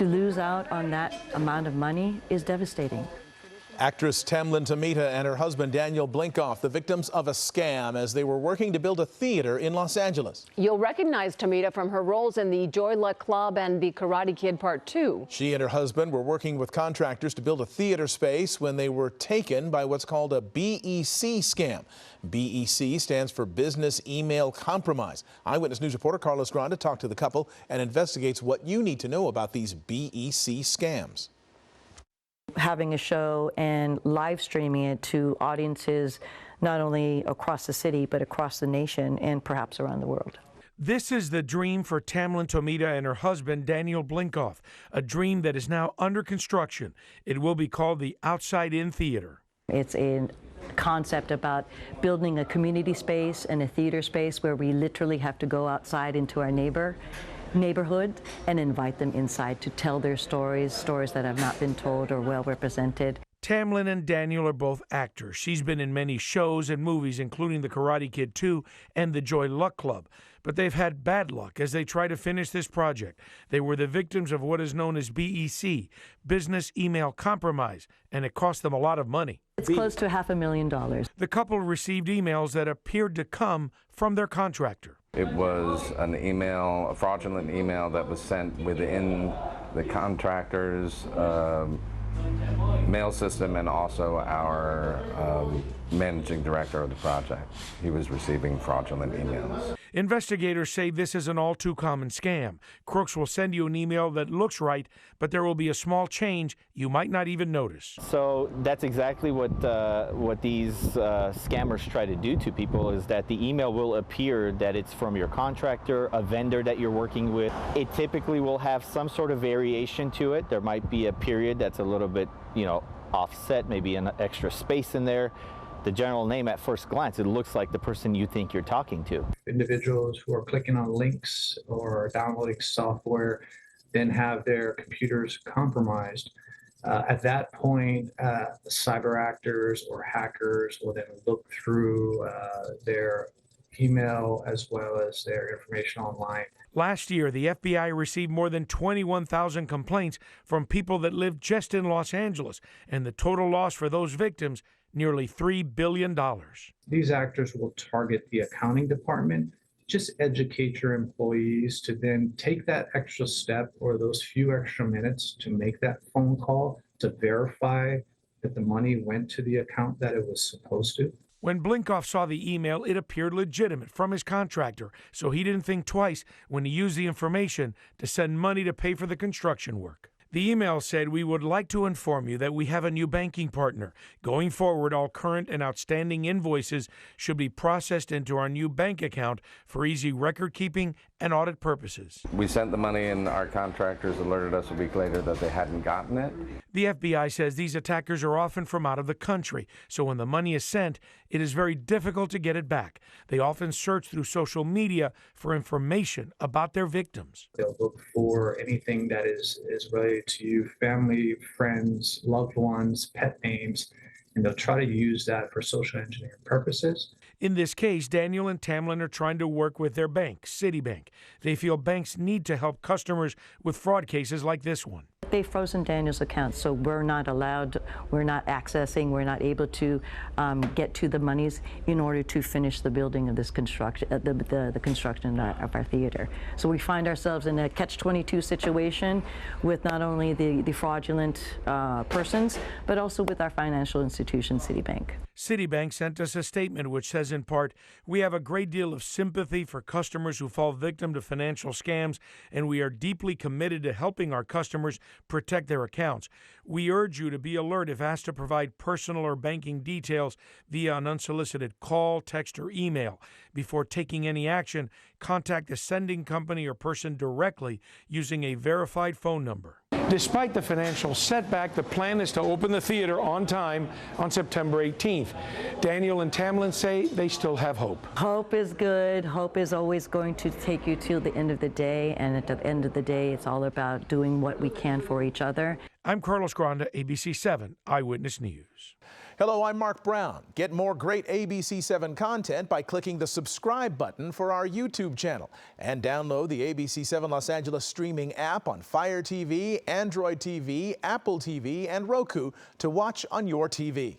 To lose out on that amount of money is devastating. Actress Tamlyn Tomita and her husband Daniel Blinkoff, the victims of a scam as they were working to build a theater in Los Angeles. You'll recognize Tomita from her roles in the Joy Luck Club and the Karate Kid Part 2. She and her husband were working with contractors to build a theater space when they were taken by what's called a BEC scam. BEC stands for Business Email Compromise. Eyewitness News reporter Carlos Granda talked to the couple and investigates what you need to know about these BEC scams. Having a show and live streaming it to audiences not only across the city but across the nation and perhaps around the world. This is the dream for Tamlyn Tomita and her husband Daniel Blinkoff, a dream that is now under construction. It will be called the Outside In Theater. It's a concept about building a community space and a theater space where we literally have to go outside into our neighborhood and invite them inside to tell their stories that have not been told or well represented. Tamlyn and Daniel are both actors. She's been in many shows and movies, including The Karate Kid 2 and The Joy Luck Club. But they've had bad luck as they try to finish this project. They were the victims of what is known as BEC, Business Email Compromise, and it cost them a lot of money. It's close to $500,000. The couple received emails that appeared to come from their contractor. It was an email, a fraudulent email that was sent within the contractor's mail system and also our managing director of the project. He was receiving fraudulent emails. Investigators say this is an all too common scam. Crooks will send you an email that looks right, but there will be a small change you might not even notice. So that's exactly what these scammers try to do to people, is that the email will appear that it's from your contractor, a vendor that you're working with. It typically will have some sort of variation to it. There might be a period that's a little bit, offset, maybe an extra space in there. The general name at first glance, it looks like the person you think you're talking to. Individuals who are clicking on links or downloading software then have their computers compromised. At that point, cyber actors or hackers will then look through their email as well as their information online. Last year, the FBI received more than 21,000 complaints from people that lived just in Los Angeles, and the total loss for those victims, nearly $3 billion. These actors will target the accounting department. Just educate your employees to then take that extra step or those few extra minutes to make that phone call to verify that the money went to the account that it was supposed to. When Blinkoff saw the email, it appeared legitimate from his contractor, so he didn't think twice when he used the information to send money to pay for the construction work. The email said, "We would like to inform you that we have a new banking partner. Going forward, all current and outstanding invoices should be processed into our new bank account for easy record keeping and audit purposes." We sent the money and our contractors alerted us a week later that they hadn't gotten it. The FBI says these attackers are often from out of the country, so when the money is sent, it is very difficult to get it back. They often search through social media for information about their victims. They'll look for anything that is related to you, family, friends, loved ones, pet names, and they'll try to use that for social engineering purposes. In this case, Daniel and Tamlyn are trying to work with their bank, Citibank. They feel banks need to help customers with fraud cases like this one. They've frozen Daniel's account, so we're not allowed, we're not accessing, we're not able to get to the monies in order to finish the building of this construction, the construction of our theater. So we find ourselves in a catch-22 situation with not only the fraudulent persons, but also with our financial institution, Citibank. Citibank sent us a statement which says in part, "We have a great deal of sympathy for customers who fall victim to financial scams, and we are deeply committed to helping our customers protect their accounts. We urge you to be alert if asked to provide personal or banking details via an unsolicited call, text, or email. Before taking any action, contact the sending company or person directly using a verified phone number." Despite the financial setback, the plan is to open the theater on time on September 18th. Daniel and Tamlyn say they still have hope. Hope is good. Hope is always going to take you to the end of the day, and at the end of the day, it's all about doing what we can for each other. I'm Carlos Granda, ABC 7 Eyewitness News. Hello, I'm Mark Brown. Get more great ABC7 content by clicking the subscribe button for our YouTube channel and download the ABC7 Los Angeles streaming app on Fire TV, Android TV, Apple TV, and Roku to watch on your TV.